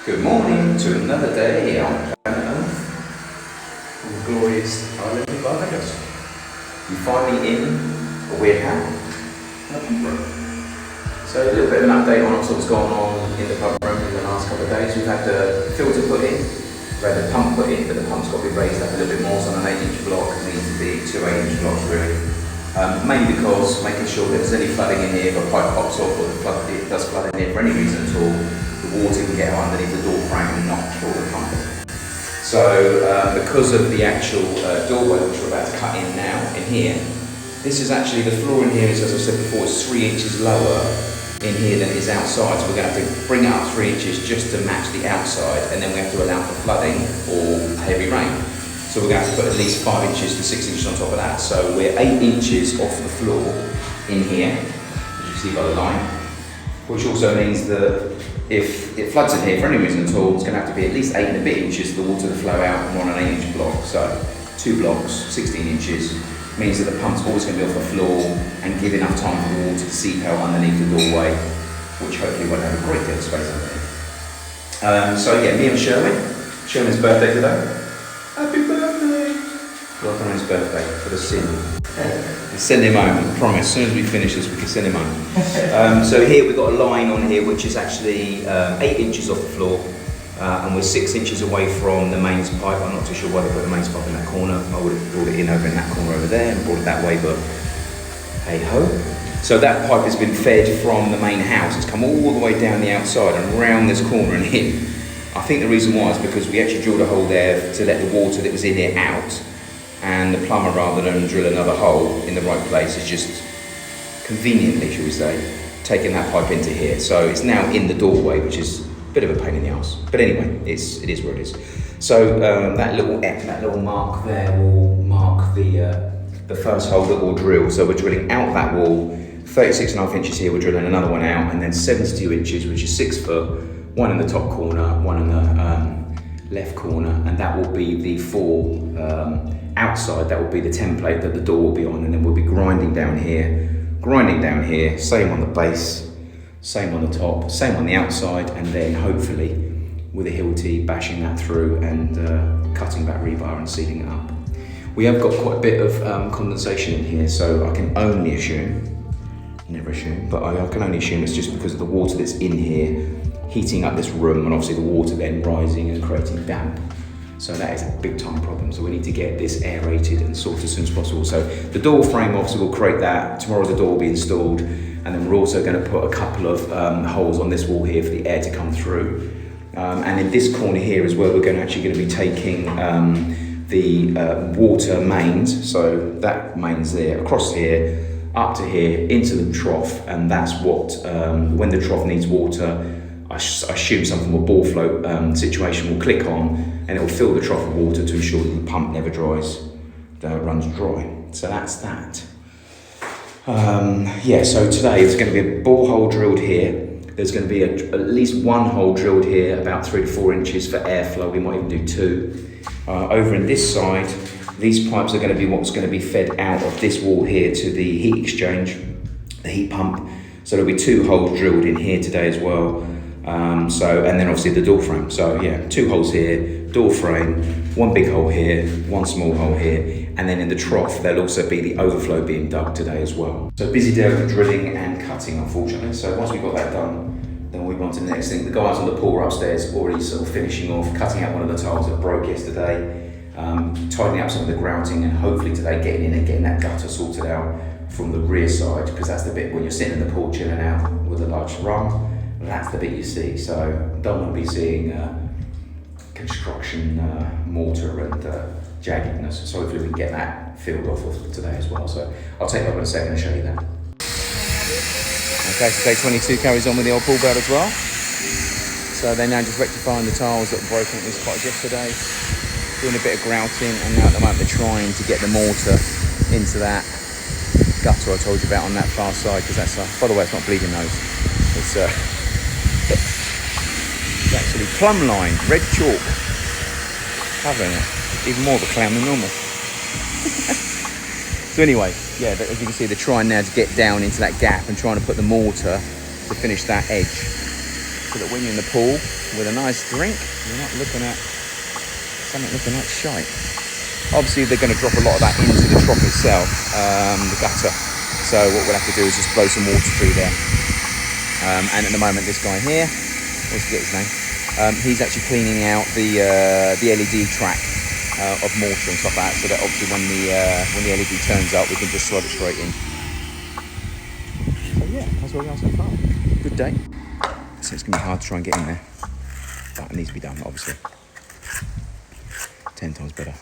Good morning to another day on planet Earth, on the glorious island of Barbados. You find me in a weird hat and a pump room. So a little bit of an update on what's gone on in the pump room in the last couple of days. We've had the filter put in, we've had the pump put in, but the pump's got to be raised up a little bit more, so on an 8-inch block it needs to be 2 8-inch blocks really. Mainly because making sure that there's any flooding in here, if a pipe pops off or it does flood in here for any reason at all, the water can get underneath the door frame and not kill the pump. So because of the actual doorway which we're about to cut in now, in here, this is actually, the floor in here is, as I said before, is 3 inches lower in here than it is outside, so we're going to have to bring it up 3 inches just to match the outside, and then we have to allow for flooding or heavy rain. So we're going to have to put at least 5 inches to 6 inches on top of that. So we're 8 inches off the floor in here, as you see by the line, which also means that if it floods in here for any reason at all, it's going to have to be at least 8 and a bit inches for the water to flow out, and we're on an 8-inch block. So 2 blocks, 16 inches, means that the pump's always going to be off the floor and give enough time for the water to seep out underneath the doorway, which hopefully won't have a great deal of space underneath. So yeah, me and Sherman's birthday today. Happy birthday! Well done on his birthday for the sin. Send him home, I promise. As soon as we finish this, we can send him home. So here we've got a line on here which is actually 8 inches off the floor, and we're 6 inches away from the mains pipe. I'm not too sure why they put the mains pipe in that corner. I would have brought it in over in that corner over there and brought it that way, but hey ho. So that pipe has been fed from the main house. It's come all the way down the outside and round this corner and in. I think the reason why is because we actually drilled a hole there to let the water that was in there out, and the plumber, rather than drill another hole in the right place, has just conveniently, shall we say, taken that pipe into here. So it's now in the doorway, which is a bit of a pain in the arse. But anyway, it is what it is. So that little mark there will mark the first hole that we'll drill. So we're drilling out that wall, 36.5 inches here, we're drilling another one out, and then 72 inches, which is 6 foot, one in the top corner, one in the left corner, and that will be the full outside. That will be the template that the door will be on, and then we'll be grinding down here, same on the base, same on the top, same on the outside, and then hopefully with a Hilti bashing that through and cutting back rebar and sealing it up. We have got quite a bit of condensation in here, so I can only assume, never assume, but I can only assume it's just because of the water that's in here heating up this room, and obviously the water then rising and creating damp. So that is a big time problem. So we need to get this aerated and sorted as soon as possible. So the door frame obviously will create that. Tomorrow the door will be installed, and then we're also going to put a couple of holes on this wall here for the air to come through. And in this corner here is where we're actually going to be taking the water mains. So that mains there, across here, up to here, into the trough, and that's what, when the trough needs water, I assume some form of ball float situation will click on, and it will fill the trough with water to ensure that the pump never runs dry. So that's that. Yeah, so today there's going to be a borehole drilled here. There's going to be at least one hole drilled here, about 3 to 4 inches for airflow. We might even do 2. Over in this side, these pipes are going to be what's going to be fed out of this wall here to the heat exchange, the heat pump. So there'll be 2 holes drilled in here today as well. And then obviously the door frame. So yeah, 2 holes here, door frame, 1 big hole here, 1 small hole here, and then in the trough there'll also be the overflow being dug today as well. So busy day of drilling and cutting, unfortunately. So once we've got that done, then we'll move on to the next thing. The guys on the pool upstairs already sort of finishing off, cutting out one of the tiles that broke yesterday, tidying up some of the grouting, and hopefully today getting in and getting that gutter sorted out from the rear side, because that's the bit when you're sitting in the pool chilling out with a large rum. That's the bit you see, so don't want to be seeing construction mortar and jaggedness. So hopefully we can get that filled off of today as well. So I'll take that in a second and show you that. Okay, so day 22 carries on with the old pool bed as well. So they're now just rectifying the tiles that were broken at this spot yesterday, doing a bit of grouting, and now at the moment they're trying to get the mortar into that gutter I told you about on that far side, because that's, by the way, it's not bleeding nose. It's actually plumb line, red chalk, covering it. Even more of a clown than normal. So anyway, yeah, as you can see, they're trying now to get down into that gap and trying to put the mortar to finish that edge. so that when you're in the pool with a nice drink, you're not looking at something looking like shite. Obviously, they're going to drop a lot of that into the trough itself, the gutter. So what we'll have to do is just blow some water through there. And at the moment, this guy here, what's his name? He's actually cleaning out the LED track of mortar and stuff like that, so that obviously when the LED turns up, we can just slot it straight in. So yeah, that's where we are so far. Good day. So it's going to be hard to try and get in there, but it needs to be done, obviously. 10 times better.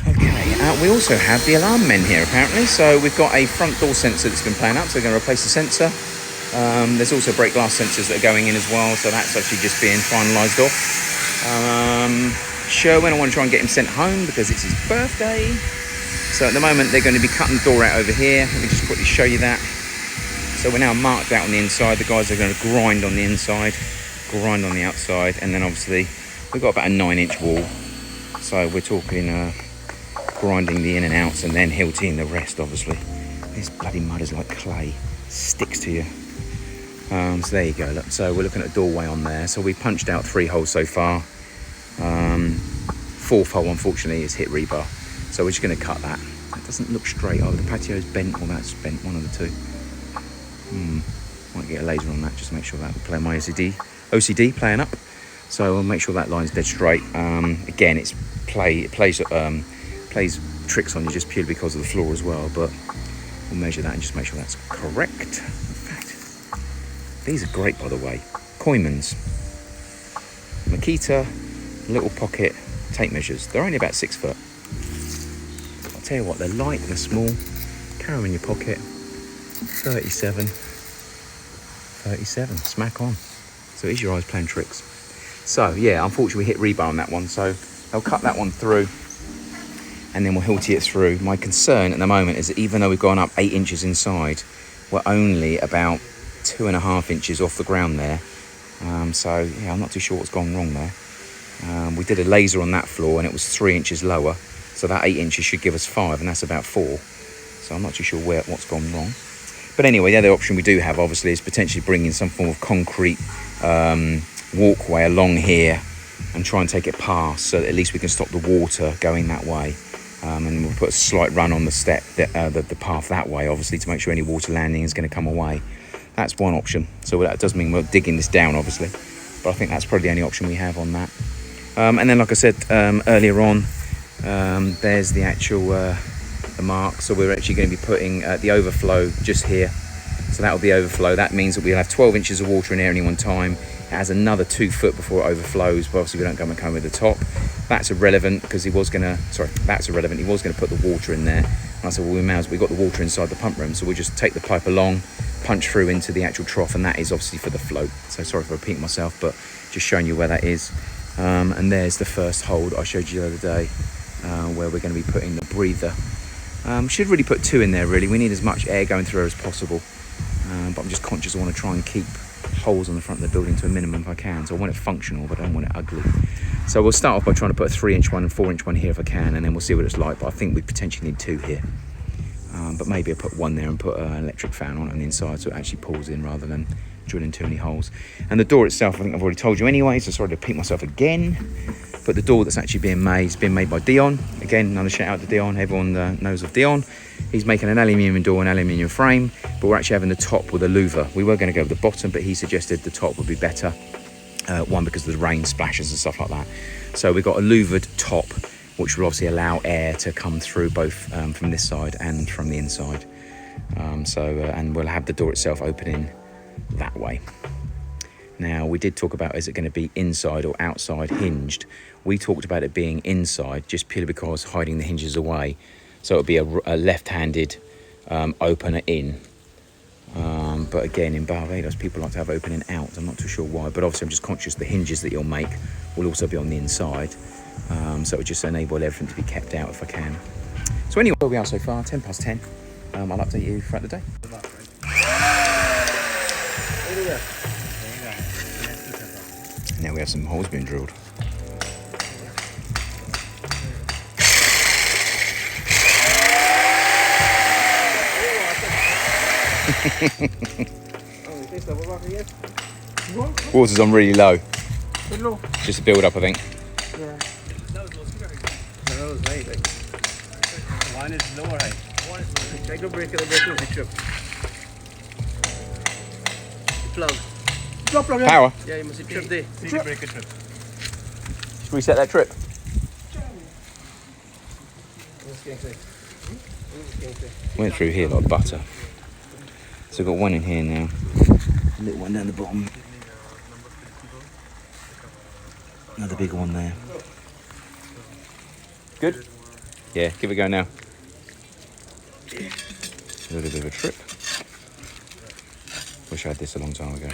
Okay, we also have the alarm men here apparently. So we've got a front door sensor that's been playing up, so we're going to replace the sensor. There's also brake glass sensors that are going in as well, so that's actually just being finalised off. Sherwin, I want to try and get him sent home because it's his birthday. So at the moment they're going to be cutting the door out over here. Let me just quickly show you that. So we're now marked out on the inside. The guys are going to grind on the inside, grind on the outside, and then obviously we've got about a 9-inch wall. So we're talking grinding the in and outs and then hilting the rest, obviously. This bloody mud is like clay, sticks to you. So there you go. Look. So we're looking at a doorway on there. So we punched out 3 holes so far. 4th hole, unfortunately, is hit rebar. So we're just going to cut that. That doesn't look straight. Oh, the patio's bent, or that's bent, one of the two. Might get a laser on that just to make sure that will play my OCD playing up. So we'll make sure that line's dead straight. Again, it plays tricks on you just purely because of the floor as well. But we'll measure that and just make sure that's correct. In fact, these are great, by the way. Koymans. Makita little pocket tape measures. They're only about 6 foot. I'll tell you what, they're light and they're small. Carry them in your pocket. 37, smack on. So it is your eyes playing tricks. So yeah, unfortunately we hit rebar on that one, so they'll cut that one through and then we'll hilty it through. My concern at the moment is that even though we've gone up 8 inches inside, we're only about 2.5 inches off the ground there. So yeah, I'm not too sure what's gone wrong there. We did a laser on that floor and it was 3 inches lower, so that 8 inches should give us 5, and that's about 4. So I'm not too sure what's gone wrong. But anyway, the other option we do have obviously is potentially bringing some form of concrete walkway along here and try and take it past, so that at least we can stop the water going that way. And we'll put a slight run on the step, the path that way, obviously, to make sure any water landing is going to come away. That's one option. So that does mean we're digging this down, obviously, but I think that's probably the only option we have on that. And then, like I said earlier on, there's the actual the mark. So we're actually going to be putting the overflow just here. So that will be overflow. That means that we'll have 12 inches of water in there at any one time. It has another 2 foot before it overflows, but obviously we don't come and come with the top. That's irrelevant because he was going to put the water in there. And I said, well, we've got the water inside the pump room, so we'll just take the pipe along, punch through into the actual trough, and that is obviously for the float. So sorry for repeating myself, but just showing you where that is. And there's the first hole that I showed you the other day, where we're going to be putting the breather. Should really put 2 in there, really. We need as much air going through as possible. But I'm just conscious I want to try and keep holes on the front of the building to a minimum if I can. So I want it functional, but I don't want it ugly. So we'll start off by trying to put a 3-inch one and 4-inch one here if I can, and then we'll see what it's like. But I think we potentially need 2 here. But maybe I'll put 1 there and put an electric fan on the inside so it actually pulls in rather than drilling too many holes. And the door itself, I think I've already told you anyway, so sorry to repeat myself again. But the door that's actually being made is being made by Dion. Again, another shout out to Dion. Everyone knows of Dion. He's making an aluminium door and aluminium frame, but we're actually having the top with a louver. We were going to go with the bottom, but he suggested the top would be better. One, because of the rain splashes and stuff like that. So we've got a louvered top, which will obviously allow air to come through both from this side and from the inside. And we'll have the door itself opening that way. Now, we did talk about, is it going to be inside or outside hinged? We talked about it being inside, just purely because hiding the hinges away. So it'll be a left-handed opener in. But again, in Barbados, people like to have opening out. I'm not too sure why, but obviously I'm just conscious the hinges that you'll make will also be on the inside. So it'll just enable everything to be kept out if I can. So anyway, where we are so far, 10 past 10. I'll update you throughout the day. Now we have some holes being drilled. Water's on really low. Low. Just a build up, I think. Yeah. That was high, like. One is lower high. One is lower. Try to break it, the trip. The plug. Drop plug, Power. Yeah, you must see trip there. See the break a trip. Just reset that trip. Went through here like butter. So I've got one in here now. A little one down the bottom. Another bigger one there. Good? Yeah, give it a go now. A little bit of a trip. Wish I had this a long time ago. Oh,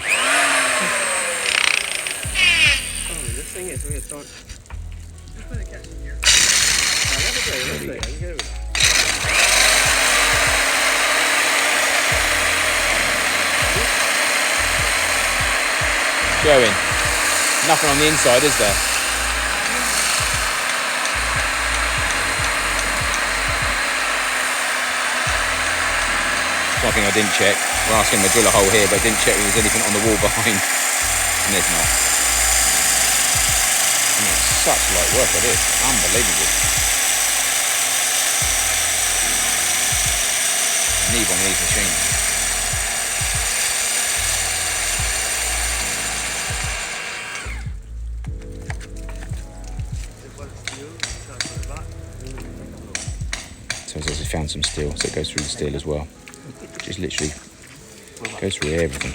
this thing is weird. Don't. Just put the catch in here. Let's go. Going. Nothing on the inside, is there? One thing I didn't check. We're asking him to drill a hole here, but I didn't check if there was anything on the wall behind. And there's not. I mean, it's such light work it is. Unbelievable. I need one of these machines. So it says we found some steel, so it goes through the steel as well. Just literally goes through everything.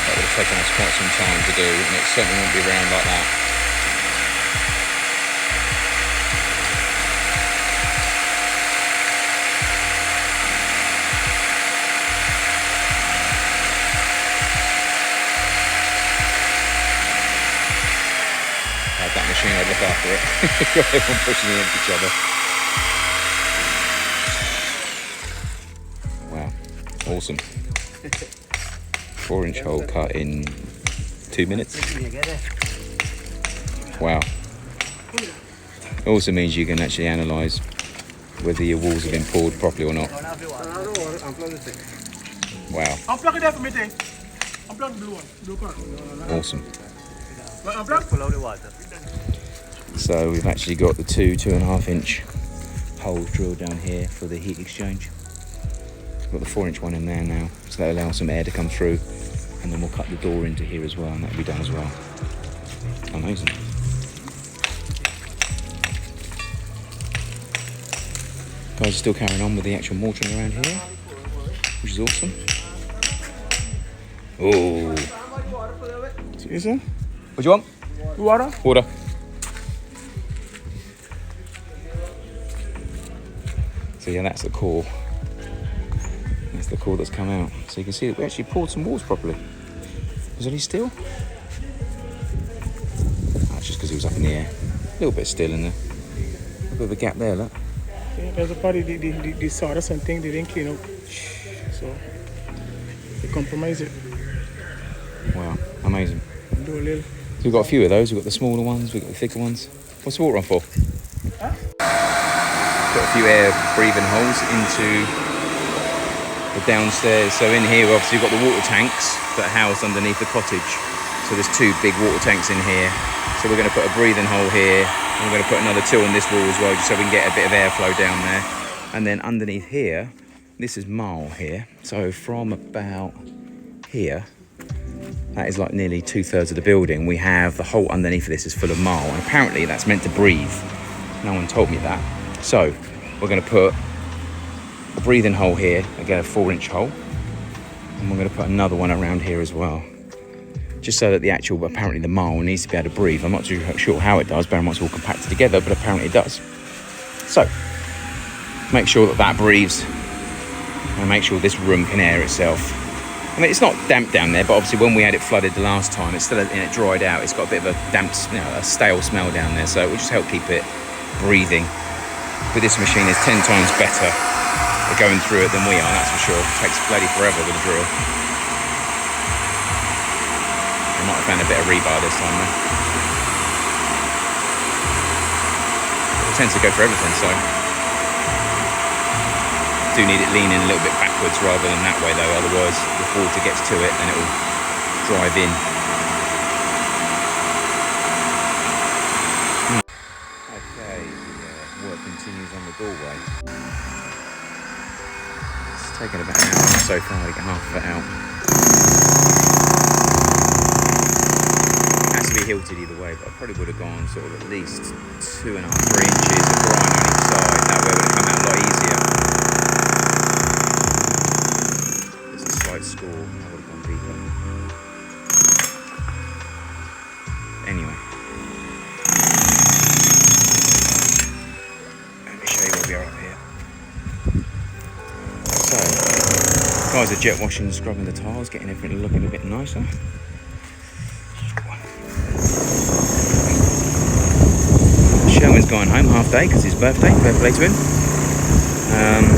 That would have taken us quite some time to do, and it certainly won't be round like that. That machine, I'd look after it. Everyone pushing against each other. Wow, awesome. 4-inch hole cut in 2 minutes. Wow. It also means you can actually analyse whether your walls have been poured properly or not. Wow. Unplug it there for me, thing. Unplug the blue one. Blue current. Awesome. Pull out the water. So we've actually got the 2.5 inch holes drilled down here for the heat exchange. We've got the 4-inch one in there now, so that allows some air to come through, and then we'll cut the door into here as well, and that'll be done as well. Amazing. Guys are still carrying on with the actual mortaring around here, which is awesome. Oh. Yes, sir? What do you want? Water? Water. So yeah, that's the core. That's the core that's come out. So you can see that we actually poured some walls properly. Was any steel? That's just because it was up in the air. A little bit of steel in there. A bit of a gap there, look. Yeah, there's a part of the sawdust and thing they didn't clean up. So they compromise it. Wow, amazing. Do a little. So we've got a few of those. We've got the smaller ones, we've got the thicker ones. What's the water on for? Huh? Got a few air breathing holes into the downstairs. So in here, obviously, you've got the water tanks that are housed underneath the cottage. So there's 2 big water tanks in here. So we're going to put a breathing hole here, and we're going to put another 2 on this wall as well, just so we can get a bit of airflow down there. And then underneath here, this is marl here. So from about here, that is like nearly 2/3 of the building. We have the hole underneath of this is full of marl, and apparently that's meant to breathe. No one told me that. So we're going to put a breathing hole here, again a 4-inch hole, and we're going to put another one around here as well, just so that the actual, apparently the marl needs to be able to breathe. I'm not too sure how it does, bear in mind it's all compacted together, but apparently it does. So make sure that that breathes, and make sure this room can air itself. I mean, it's not damp down there, but obviously when we had it flooded the last time, it's still, it dried out. It's got a bit of a damp, a stale smell down there, so it will just help keep it breathing. But this machine is 10 times better are going through it than we are, that's for sure. It takes bloody forever with a drill. I might have found a bit of rebar this time though. It tends to go for everything, so. Do need it leaning a little bit backwards rather than that way though, otherwise if water gets to it then it will drive in. Okay, the work continues on the doorway. It's taken about an hour so far to get half of it out. It has to be hilted either way, but I probably would have gone sort of at least 2.5–3 inches of brine on each side, that way it would have come out a lot easier. Score, I would have gone deeper. Anyway, let me show you where we are up here. So, guys are jet washing and scrubbing the tiles, getting everything looking a bit nicer. Sherman's going home half day because it's his birthday, fair play to him.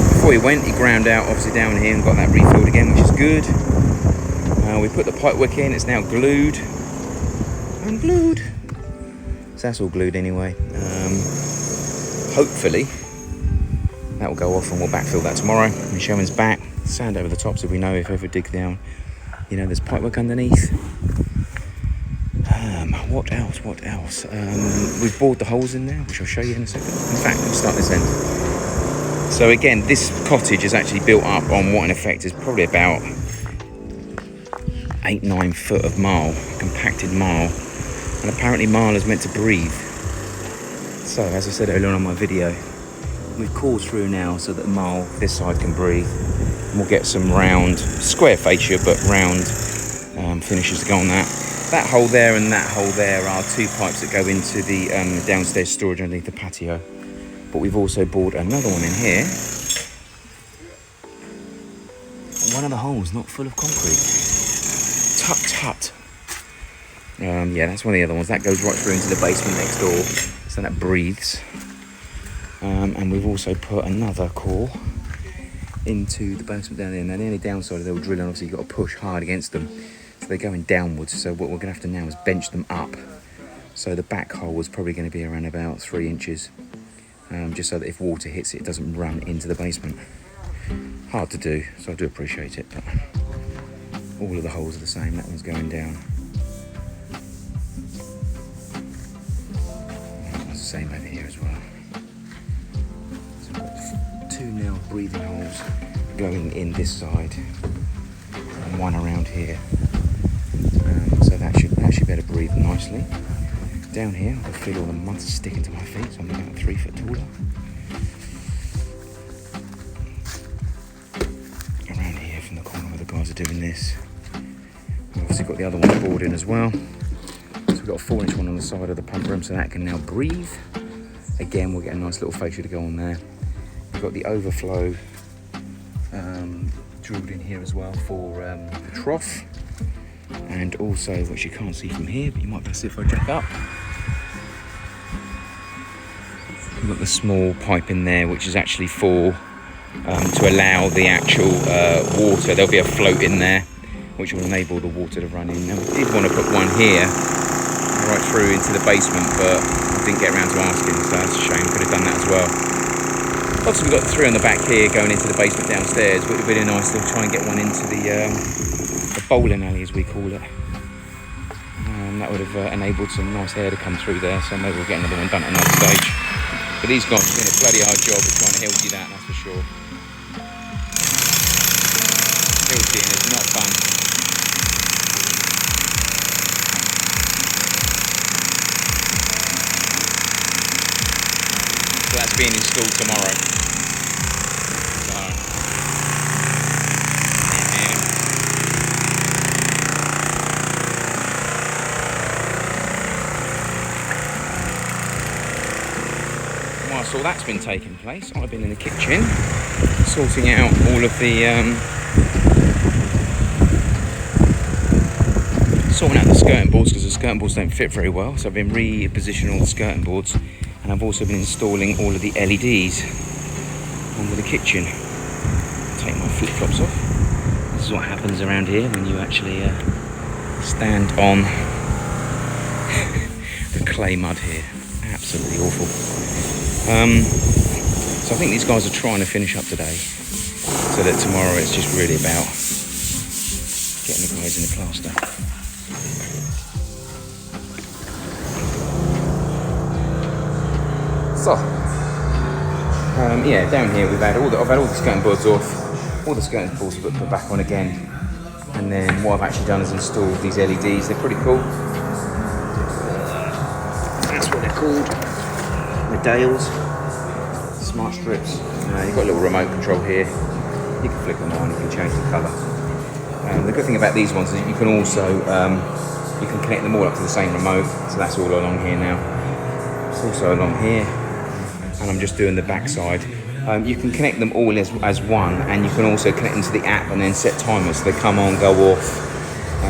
Before he went, he ground out obviously down here and got that refilled again, which is good. We put the pipe wick in, it's now glued. And glued. So that's all glued anyway. Hopefully that will go off and we'll backfill that tomorrow. And Sherman's back, sand over the top so we know if we ever dig down, you know, there's pipe wick underneath. What else? We've bored the holes in there, which I'll show you in a second. In fact, let's start this end. So again, this cottage is actually built up on what in effect is probably about 8–9 foot of marl, compacted marl, and apparently marl is meant to breathe. So as I said earlier on in my video, we've cored through now so that the marl this side can breathe, and we'll get some round, square fascia but round finishes to go on that. That hole there and that hole there are 2 pipes that go into the downstairs storage underneath the patio. But we've also bored another one in here. One of the holes not full of concrete. Tut. Yeah, that's one of the other ones. That goes right through into the basement next door. So that breathes. And we've also put another core into the basement down there. Now the only downside of the drilling, obviously you've got to push hard against them. So they're going downwards. So what we're going to have to now is bench them up. So the back hole is probably going to be around about 3 inches. Just so that if water hits it, it doesn't run into the basement. Hard to do, so I do appreciate it, but all of the holes are the same. That one's going down. It's the same over here as well. So we've got 2 now breathing holes going in this side and 1 around here. So that should be able to breathe nicely. Down here, I feel all the mud sticking to my feet, so I'm about 3 foot taller. Around here from the corner where the guys are doing this. We've obviously got the other one bored in as well. So we've got a 4-inch one on the side of the pump room, so that can now breathe. Again, we'll get a nice little fascia to go on there. We've got the overflow drilled in here as well for the trough. And also, which you can't see from here, but you might be able to see if I jack up. We've got the small pipe in there, which is actually for to allow the actual water. There'll be a float in there, which will enable the water to run in. Now, we did want to put one here, right through into the basement, but I didn't get around to asking, so that's a shame. Could have done that as well. Obviously, we've got 3 on the back here going into the basement downstairs, but it would be really nice to try and get one into the bowling alley, as we call it. That would have enabled some nice air to come through there, so maybe we'll get another one done at another stage. But these guys are doing a bloody hard job of trying to hilty that, that's for sure. Hiltying is not fun. So that's being installed tomorrow. So that's been taking place. I've been in the kitchen sorting out all of the skirting boards, because the skirting boards don't fit very well, so I've been repositioning all the skirting boards, and I've also been installing all of the LEDs under the kitchen. flip-flops off. This is what happens around here when you actually stand on the clay mud here. Absolutely awful. So I think these guys are trying to finish up today, so that tomorrow it's just really about getting the guys in the plaster. So, yeah, down here I've had all the skirting boards off, all the skirting boards put back on again, and then what I've actually done is installed these LEDs. They're pretty cool. That's what they're called. The Dales smart strips. You've got a little remote control here. You can flick them on. You can change the colour. The good thing about these ones is you can also you can connect them all up to the same remote. So that's all along here now. It's also along here. And I'm just doing the back side. You can connect them all as one, and you can also connect them to the app and then set timers. So they come on, go off.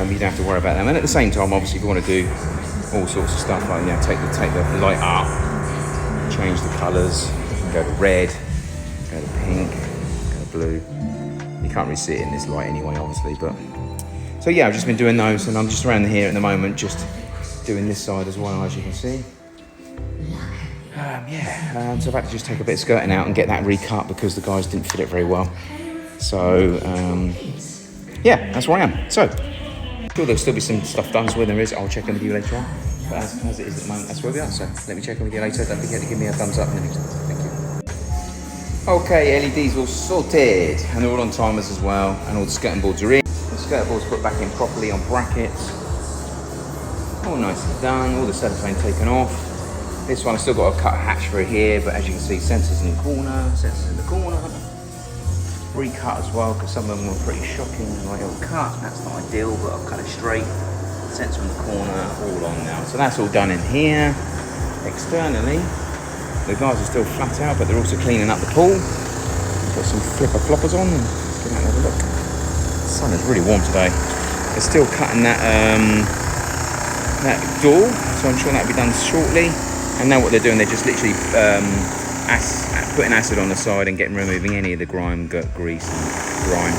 You don't have to worry about them. And at the same time, obviously, if you want to do all sorts of stuff like take the light up, change the colours, go to red, go to pink, go to blue. You can't really see it in this light anyway, obviously. But so yeah, I've just been doing those, and I'm just around here at the moment, just doing this side as well, as you can see. So I've had to just take a bit of skirting out and get that recut because the guys didn't fit it very well. So yeah, that's where I am. So sure there'll still be some stuff done, so when there is, I'll check in with you later on. But as it is at the moment, that's where we are. So let me check in with you later. Don't forget to give me a thumbs up in the next one. Thank you. Okay, LEDs all sorted, and they're all on timers as well, and all the skirting boards are in. The skirting boards put back in properly on brackets. All nicely done. All the cellophane taken off. This one I've still got to cut a hatch through here, but as you can see, sensors in the corner, recut as well, because some of them were pretty shocking, like little cut. That's not ideal, but I've cut it straight. Sensor in the corner, all on now. So that's all done in here. Externally, the guys are still flat out, but they're also cleaning up the pool. We've got some flipper floppers on, and let's get out and have a look. The sun is really warm today. They're still cutting that door, so I'm sure that'll be done shortly. And now what they're doing, they're just literally putting acid on the side and removing any of the grime, grease and grime.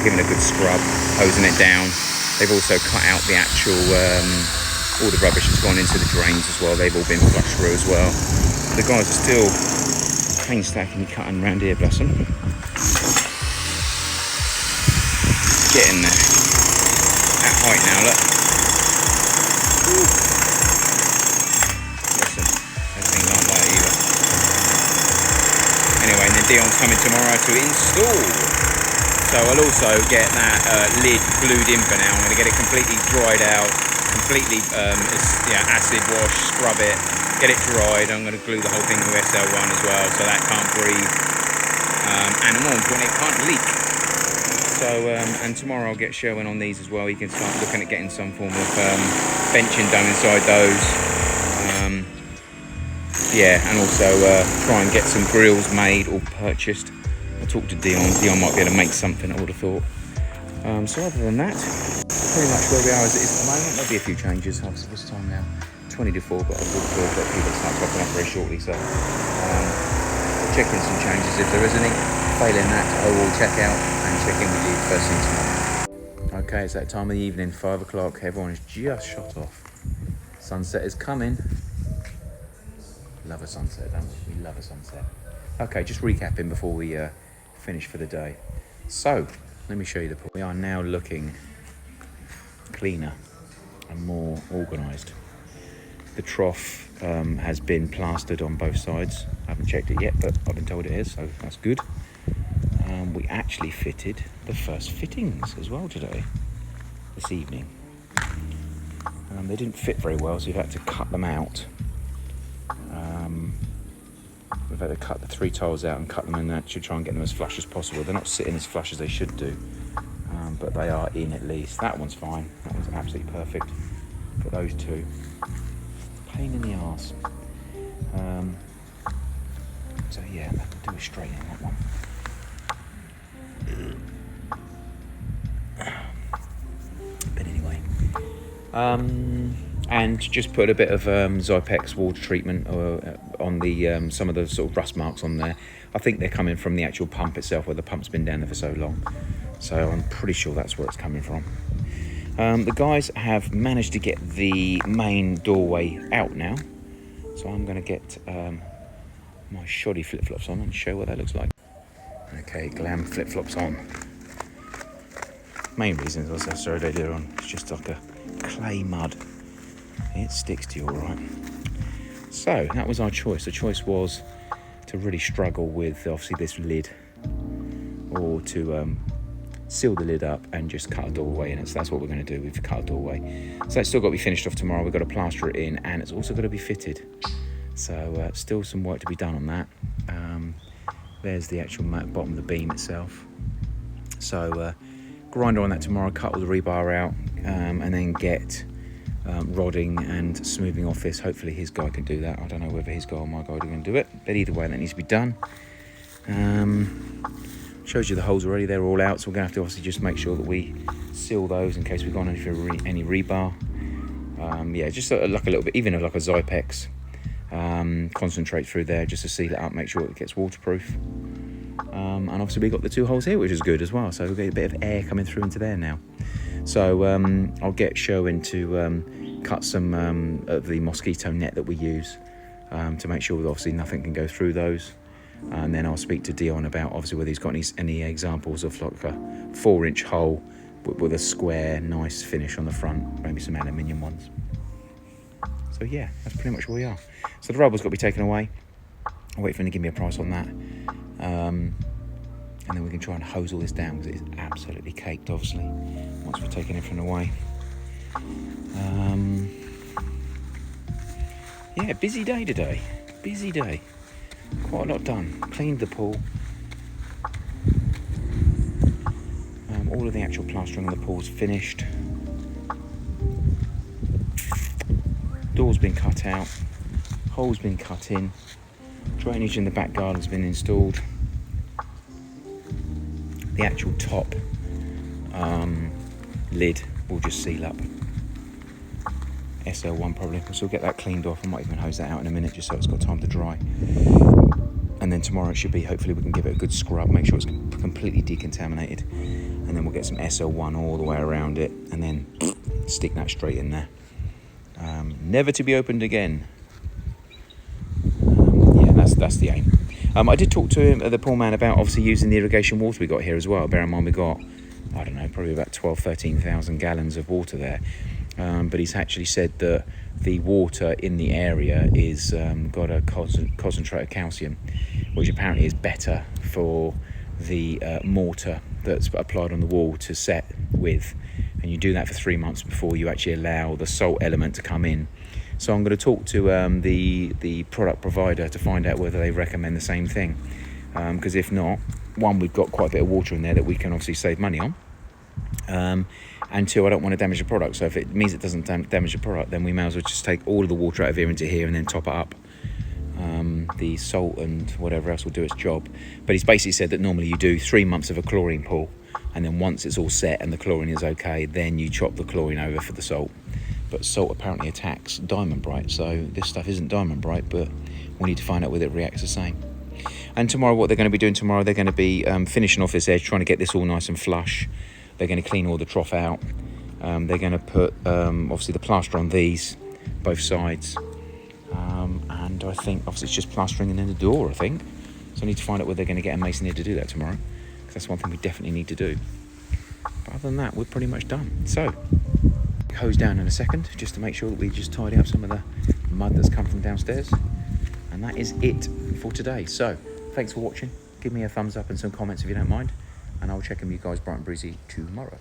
Giving it a good scrub, hosing it down. They've also cut out the actual, all the rubbish that's gone into the drains as well. They've all been flushed through as well. The guys are still painstakingly cutting around here, bless them. Getting there. At height now, look. Ooh. Anyway, and then Dion's coming tomorrow to install. So I'll also get that lid glued in for now. I'm going to get it completely dried out, completely acid wash, scrub it, get it dried. I'm going to glue the whole thing with SL1 as well, so that can't breathe. And more importantly, it can't leak. So, and tomorrow I'll get Sherwin on these as well. You can start looking at getting some form of benching done inside those. And also try and get some grills made or purchased. I'll talk to Dion. Dion might be able to make something, I would have thought. So other than that, pretty much where we are as it is at the moment. There'll be a few changes. Obviously, what's the time now? 20 to 4, but I've got people start popping up very shortly. So we'll check in some changes if there is any. Failing that, I will check out and check in with you first thing tomorrow. Okay, it's that time of the evening, 5 o'clock. Everyone is just shot off. Sunset is coming. Love a sunset, don't we? We love a sunset. Okay, just recapping before we finish for the day. So, let me show you the pool. We are now looking cleaner and more organised. The trough has been plastered on both sides. I haven't checked it yet, but I've been told it is, so that's good. We actually fitted the first fittings as well today, this evening. They didn't fit very well, so we've had to cut them out. We've had to cut the 3 tiles out and cut them in that to try and get them as flush as possible. They're not sitting as flush as they should do, but they are in at least. That one's fine. That one's absolutely perfect. But those two, pain in the arse. So yeah, I'll do it straight in that one. But anyway, and just put a bit of Zypex water treatment on the some of the sort of rust marks on there. I think they're coming from the actual pump itself, where the pump's been down there for so long. So I'm pretty sure that's where it's coming from. The guys have managed to get the main doorway out now. So I'm going to get my shoddy flip-flops on and show what that looks like. Okay, glam flip-flops on. Main reason, as I said earlier on, it's just like a clay mud. It sticks to you all right. So that was our choice. The choice was to really struggle with obviously this lid, or to seal the lid up and just cut a doorway in it. So that's what we're going to do. We've cut a doorway. So that's still got to be finished off tomorrow. We've got to plaster it in, and it's also got to be fitted. So still some work to be done on that. There's the actual bottom of the beam itself. So grinder on that tomorrow, cut all the rebar out, and then get rodding and smoothing off this. Hopefully his guy can do that. I don't know whether his guy or my guy are going to do it, but either way that needs to be done. Shows you the holes already, they're all out, so we're going to have to obviously just make sure that we seal those in case we've gone any rebar. Yeah, just like a little bit, even like a Zypex concentrate through there just to seal it up, make sure it gets waterproof. And obviously we got the 2 holes here, which is good as well, so we'll get a bit of air coming through into there now. So I'll get Sherwin to cut some of the mosquito net that we use to make sure that obviously nothing can go through those. And then I'll speak to Dion about obviously whether he's got any examples of like a 4-inch hole with a square nice finish on the front, maybe some aluminium ones. So yeah, that's pretty much where we are. So the rubber's got to be taken away. I'll wait for him to give me a price on that, and then we can try and hose all this down, because it is absolutely caked obviously once we've taken everything away. Yeah, busy day today, busy day. Quite a lot done. Cleaned the pool. All of the actual plastering on the pool's finished. Door's been cut out. Hole's been cut in. Drainage in the back garden's been installed. The actual top lid will just seal up. SL1 probably, so we'll get that cleaned off. I might even hose that out in a minute just so it's got time to dry. And then tomorrow it should be, hopefully we can give it a good scrub, make sure it's completely decontaminated, and then we'll get some SL1 all the way around it, and then stick that straight in there. Never to be opened again. Yeah, that's the aim. I did talk to him, the poor man, about obviously using the irrigation water we got here as well. Bear in mind we got, I don't know, probably about 13,000 gallons of water there. But he's actually said that the water in the area is got a concentrate of calcium, which apparently is better for the mortar that's applied on the wall to set with. And you do that for 3 months before you actually allow the salt element to come in. So I'm going to talk to the product provider to find out whether they recommend the same thing. Because if not, one, we've got quite a bit of water in there that we can obviously save money on. And 2, I don't want to damage the product. So if it means it doesn't damage the product, then we may as well just take all of the water out of here into here and then top it up. The salt and whatever else will do its job. But he's basically said that normally you do 3 months of a chlorine pool, and then once it's all set and the chlorine is okay, then you chop the chlorine over for the salt. But salt apparently attacks diamond bright, so this stuff isn't diamond bright, but we need to find out whether it reacts the same. And tomorrow, what they're going to be doing tomorrow, they're going to be finishing off this edge, trying to get this all nice and flush. They're going to clean all the trough out. They're going to put obviously the plaster on these, both sides. And I think obviously it's just plastering and then the door, I think. So I need to find out whether they're going to get a mason here to do that tomorrow, because that's one thing we definitely need to do. But other than that, we're pretty much done. So, hose down in a second, just to make sure that we just tidy up some of the mud that's come from downstairs. And that is it for today. So, thanks for watching. Give me a thumbs up and some comments if you don't mind. And I'll check in with you guys bright and breezy tomorrow.